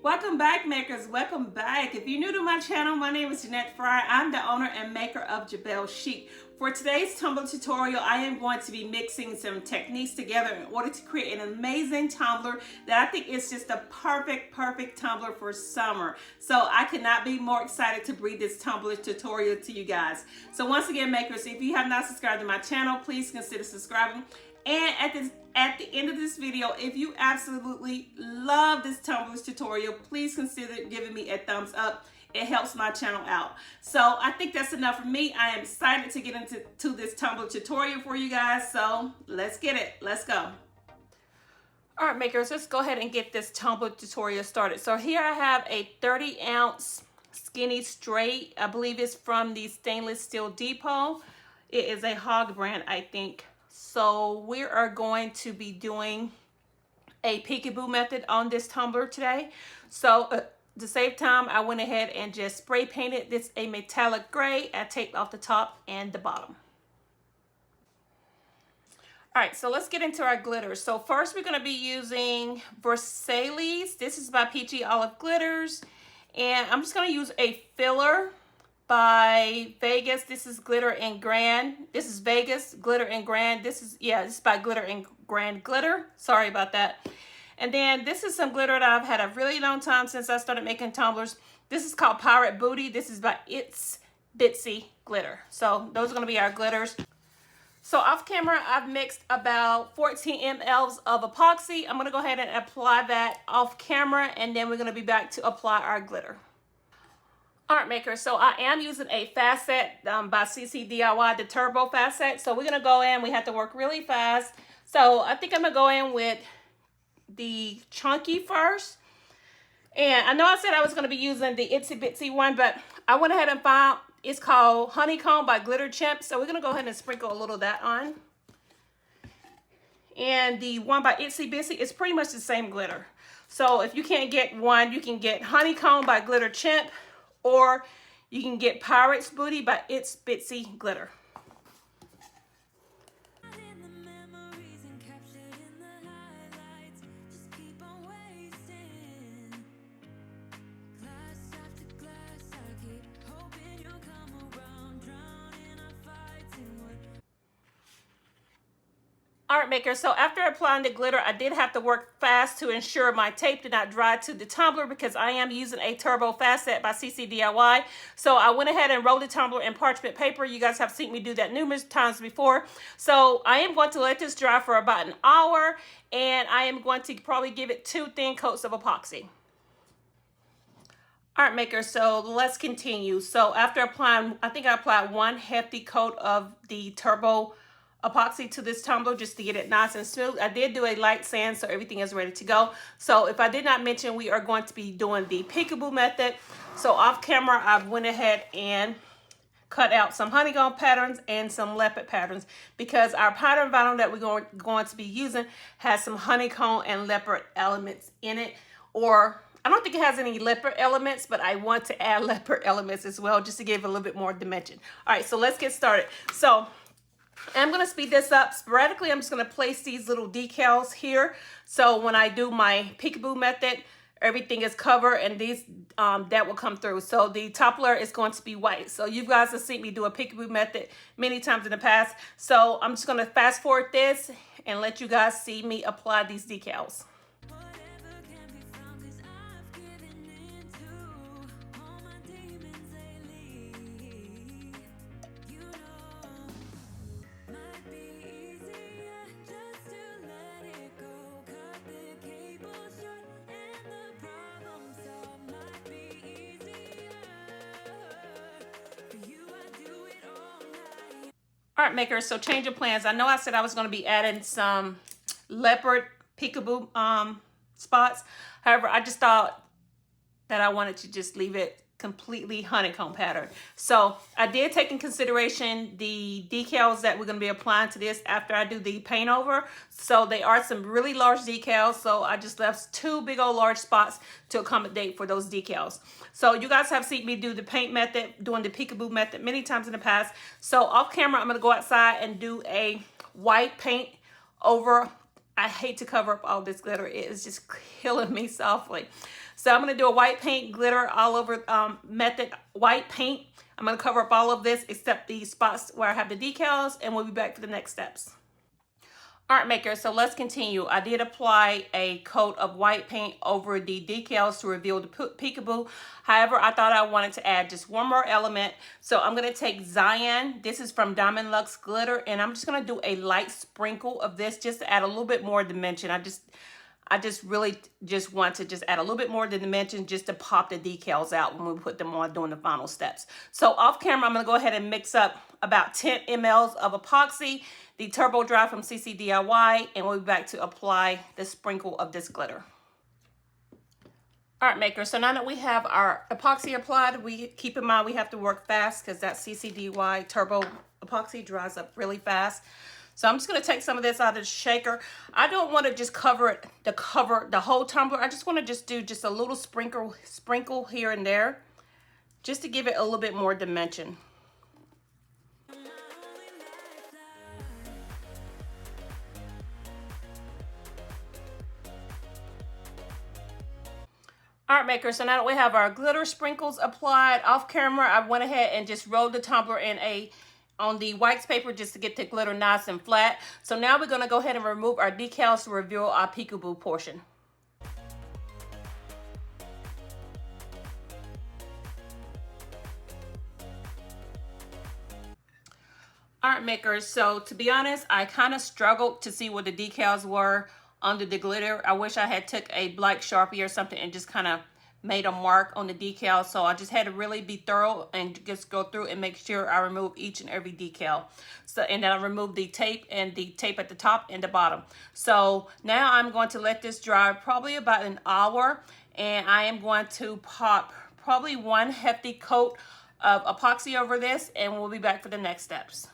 Welcome back, makers. Welcome back. If you're new to my channel, my name is Jeanette Frye. I'm the owner and maker of JeBelle Sheek. For today's tumbler tutorial, I am going to be mixing some techniques together in order to create an amazing tumbler that I think is just a perfect tumbler for summer. So I could not be more excited to bring this tumbler tutorial to you guys. So once again, makers, if you have not subscribed to my channel, please consider subscribing. And at the end of this video, if you absolutely love this tumbler tutorial, please consider giving me a thumbs up. It helps my channel out. So I think that's enough for me. I am excited to get into this tumbler tutorial for you guys. So let's get it. Let's go. All right, makers, let's go ahead and get this tumbler tutorial started. So here I have a 30-ounce skinny straight. I believe it's from the Stainless Steel Depot. It is a Hog brand, I think. So we are going to be doing a peekaboo method on this tumbler today. So to save time, I went ahead and just spray painted this a metallic gray. I taped off the top and the bottom. All right, so let's get into our glitters. So first we're going to be using Versailles. This is by Peachy Olive Glitters. And I'm just going to use a filler by Vegas. This is Glitter and Grand. This is Vegas Glitter and Grand. This is by Glitter and Grand Glitter. Sorry about that. And then this is some glitter that I've had a really long time since I started making tumblers. This is called Pirate Booty. This is by Bitsy glitter. So those are going to be our glitters. So off camera, I've mixed about 14 mLs of epoxy. I'm going to go ahead and apply that off camera, and then we're going to be back to apply our glitter. All right, makers, so I am using a facet by CCDIY, the turbo facet. So we're going to go in, we have to work really fast. So I think I'm going to go in with the chunky first. And I know I said I was going to be using the itsy bitsy one, but I went ahead and found, it's called Honeycomb by Glitter Chimp. So we're going to go ahead and sprinkle a little of that on. And the one by Itsy Bitsy is pretty much the same glitter. So if you can't get one, you can get Honeycomb by Glitter Chimp, or you can get Pirate's Booty by Itsy Bitsy glitter. All right, makers, so after applying the glitter, I did have to work fast to ensure my tape did not dry to the tumbler because I am using a turbo facet by CCDIY. So I went ahead and rolled the tumbler in parchment paper. You guys have seen me do that numerous times before. So I am going to let this dry for about an hour, and I am going to probably give it 2 thin coats of epoxy. All right, makers, so let's continue. So after applying, I think I applied 1 hefty coat of the turbo epoxy to this tumbler just to get it nice and smooth. I did do a light sand, so everything is ready to go. So if I did not mention, we are going to be doing the peekaboo method. So off camera, I went ahead and cut out some honeycomb patterns and some leopard patterns because our pattern vinyl that we're going to be using has some honeycomb and leopard elements in it. Or I don't think it has any leopard elements, but I want to add leopard elements as well just to give it a little bit more dimension. All right, so let's get started. So I'm going to speed this up. Sporadically, I'm just going to place these little decals here. So when I do my peekaboo method, everything is covered and these that will come through. So the top layer is going to be white. So you guys have seen me do a peekaboo method many times in the past. So I'm just going to fast forward this and let you guys see me apply these decals. All right, makers, so change of plans. I know I said I was going to be adding some leopard peekaboo spots. However, I just thought that I wanted to just leave it completely honeycomb pattern. So I did take in consideration the decals that we're going to be applying to this after I do the paint over. So they are some really large decals. So I just left 2 big old large spots to accommodate for those decals. So you guys have seen me do the paint method, doing the peekaboo method many times in the past. So off camera, I'm going to go outside and do a white paint over. I hate to cover up all this glitter. It is just killing me softly. So I'm gonna do a white paint glitter all over method white paint. I'm gonna cover up all of this except the spots where I have the decals, and we'll be back for the next steps. Art maker, so let's continue. I did apply a coat of white paint over the decals to reveal the Peekaboo. However, I thought I wanted to add just one more element. So I'm going to take Cyan. This is from Diamond Luxe Glitter. And I'm just going to do a light sprinkle of this just to add a little bit more dimension. I just really just want to just add a little bit more dimension just to pop the decals out when we put them on doing the final steps. So off camera, I'm going to go ahead and mix up about 10 ml of epoxy, the Turbo Dry from CCDIY, and we'll be back to apply the sprinkle of this glitter. Art maker, so now that we have our epoxy applied, we keep in mind we have to work fast because that CCDIY Turbo epoxy dries up really fast. So I'm just going to take some of this out of the shaker. I don't want to just cover the whole tumbler. I just want to just do just a little sprinkle here and there just to give it a little bit more dimension. Art maker, so now that we have our glitter sprinkles applied off camera, I went ahead and just rolled the tumbler in on the wax paper just to get the glitter nice and flat. So now we're going to go ahead and remove our decals to reveal our Peekaboo portion. Art makers, so to be honest, I kind of struggled to see what the decals were under the glitter. I wish I had took a black Sharpie or something and just kind of made a mark on the decal. So I just had to really be thorough and just go through and make sure I remove each and every decal. So, and then I removed the tape and the tape at the top and the bottom. So now I'm going to let this dry probably about an hour, and I am going to pop probably one hefty coat of epoxy over this, and we'll be back for the next steps.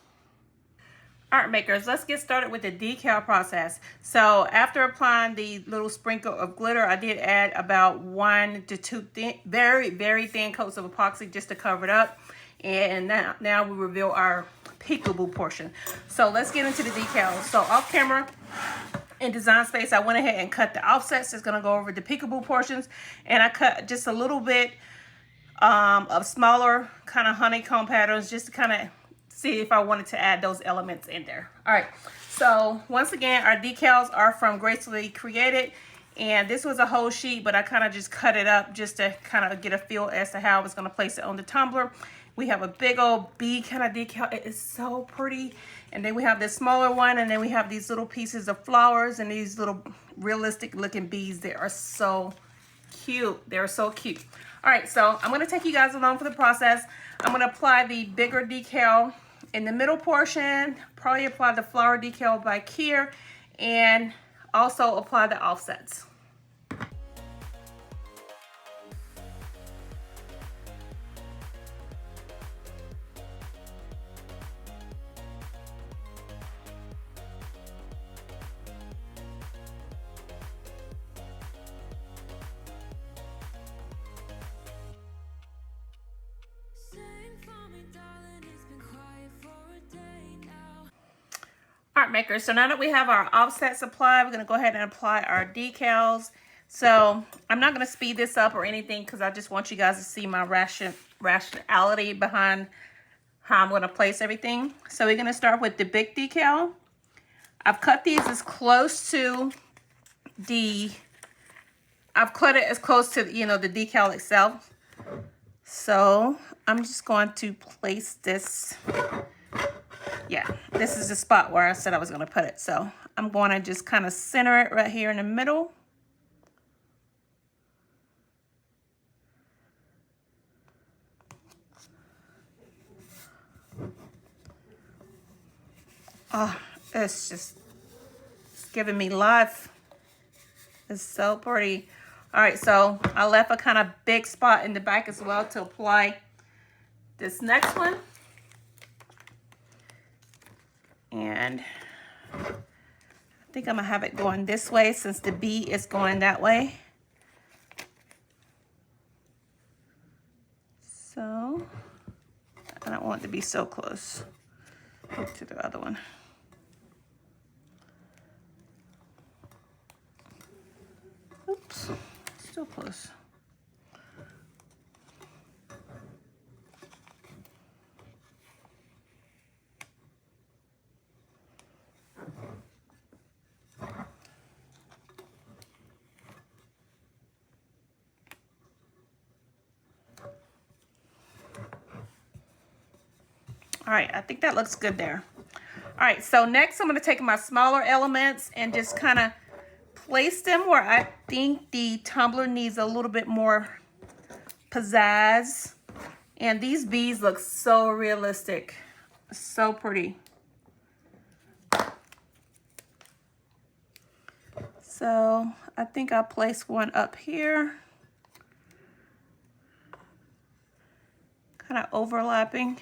Art makers, let's get started with the decal process. So after applying the little sprinkle of glitter, I did add about 1 to 2 thin, very thin coats of epoxy just to cover it up. And now we reveal our Peekaboo portion. So let's get into the decals. So off camera in Design Space, I went ahead and cut the offsets that's going to go over the Peekaboo portions. And I cut just a little bit of smaller kind of honeycomb patterns just to kind of see if I wanted to add those elements in there. All right, so once again, our decals are from Gracefully Created, and this was a whole sheet, but I kind of just cut it up just to kind of get a feel as to how I was going to place it on the tumbler. We have a big old bee kind of decal. It is so pretty. And then we have this smaller one, and then we have these little pieces of flowers and these little realistic looking bees. They are so cute. They're so cute. All right, so I'm going to take you guys along for the process. I'm going to apply the bigger decal in the middle portion, probably apply the flower decal back here, and also apply the offsets. Art makers, so now that we have our offsets applied, we're going to go ahead and apply our decals. So I'm not going to speed this up or anything because I just want you guys to see my rationality behind how I'm going to place everything. So we're going to start with the big decal. I've cut these as close to I've cut it as close to, you know, the decal itself. So I'm just going to place this. Yeah, this is the spot where I said I was going to put it. So I'm going to just kind of center it right here in the middle. Oh, it's giving me life. It's so pretty. All right, so I left a kind of big spot in the back as well to apply this next one. And I think I'm gonna have it going this way since the bee is going that way. So I don't want it to be so close to the other one. Oops, still close. All right, I think that looks good there. All right, so next I'm going to take my smaller elements and just kind of place them where I think the tumbler needs a little bit more pizzazz. And these bees look so realistic, so pretty. So I think I'll place one up here, kind of overlapping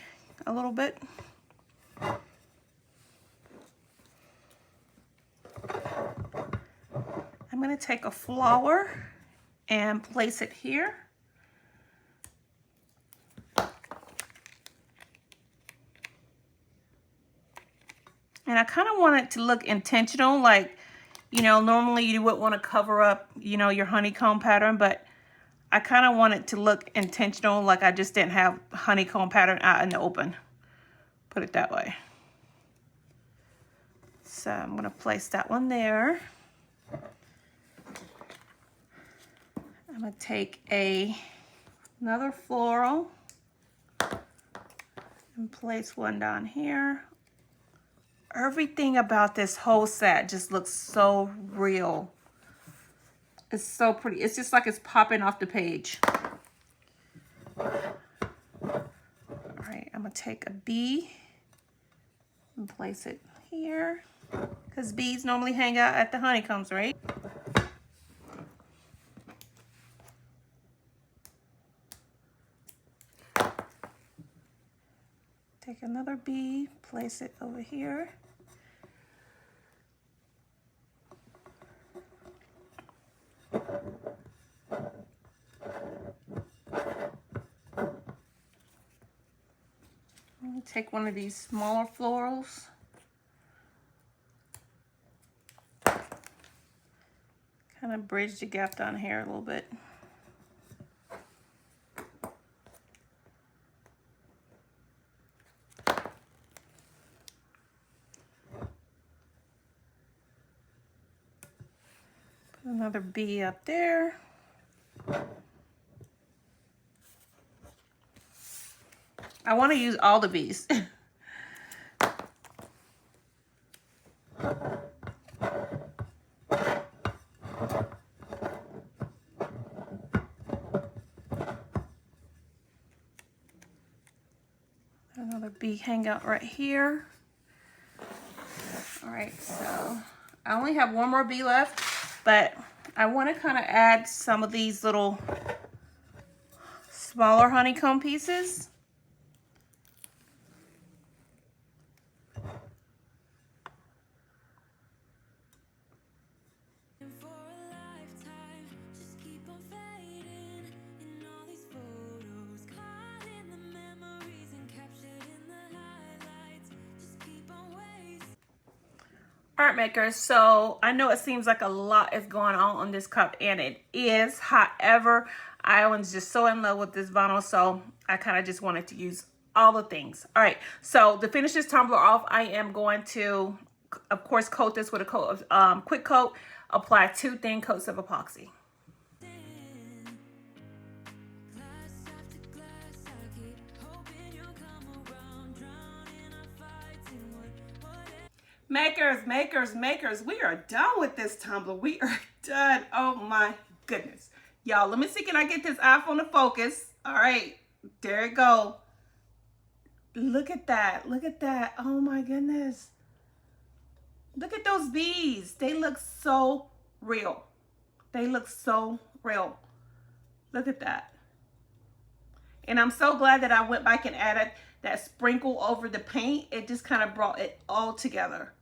a little bit. I'm going to take a flower and place it here. And I kind of want it to look intentional, like, you know, normally you would want to cover up, you know, your honeycomb pattern, but I kind of want it to look intentional, like I just didn't have honeycomb pattern out in the open. Put it that way. So I'm going to place that one there. I'm going to take another floral and place one down here. Everything about this whole set just looks so real. It's so pretty. It's just like it's popping off the page. All right, I'm gonna take a bee and place it here, because bees normally hang out at the honeycombs, right? Take another bee, place it over here. Take one of these smaller florals. Kind of bridge the gap down here a little bit. Put another bee up there. I want to use all the bees. Another bee hangout right here. All right, so I only have one more bee left, but I want to kind of add some of these little smaller honeycomb pieces. Art makers, so I know it seems like a lot is going on this cup, and it is. However, I was just so in love with this vinyl, so I kind of just wanted to use all the things. All right, so to finish this tumbler off, I am going to, of course, coat this with a coat of quick coat. Apply 2 thin coats of epoxy. Makers, we are done with this tumbler. We are done. Oh my goodness. Y'all, let me see, can I get this iPhone to focus? All right, there it go. Look at that. Look at that. Oh my goodness. Look at those bees. They look so real. They look so real. Look at that. And I'm so glad that I went back and added that sprinkle over the paint. It just kind of brought it all together.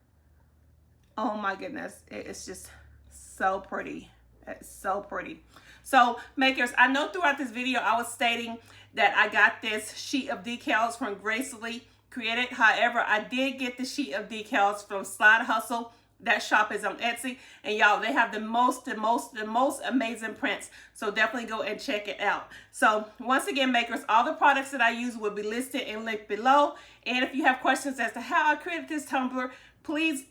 Oh my goodness. It's just so pretty. It's so pretty. So makers, I know throughout this video I was stating that I got this sheet of decals from Gracefully Created. However, I did get the sheet of decals from Slide Hustle. That shop is on Etsy, and y'all, they have the most amazing prints. So definitely go and check it out. So once again, makers, all the products that I use will be listed and linked below. And if you have questions as to how I created this tumbler, please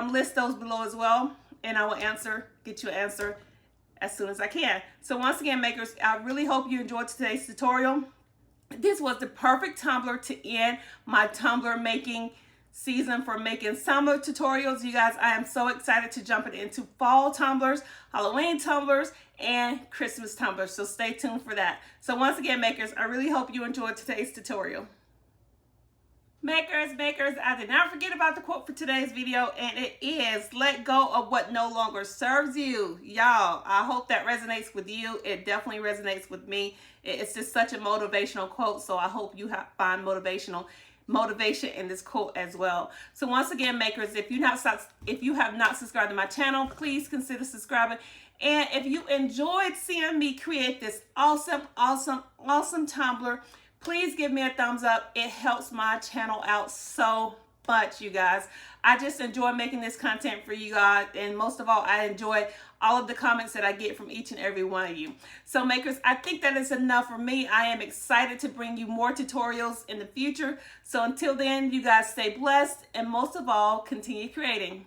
list those below as well, and I will get you an answer as soon as I can. So once again, makers, I really hope you enjoyed today's tutorial. This was the perfect tumbler to end my tumbler making season for making summer tutorials. You guys, I am so excited to jump into fall tumblers, Halloween tumblers, and Christmas tumblers. So stay tuned for that. So once again, makers, I really hope you enjoyed today's tutorial. Makers, I did not forget about the quote for today's video, and it is, let go of what no longer serves you. Y'all, I hope that resonates with you. It definitely resonates with me. It's just such a motivational quote, so I hope you find motivation in this quote as well. So once again, makers, if you have not subscribed to my channel, please consider subscribing. And if you enjoyed seeing me create this awesome tumbler, please give me a thumbs up. It helps my channel out so much, you guys. I just enjoy making this content for you guys, and most of all, I enjoy all of the comments that I get from each and every one of you. So makers, I think that is enough for me. I am excited to bring you more tutorials in the future. So until then, you guys stay blessed, and most of all, continue creating.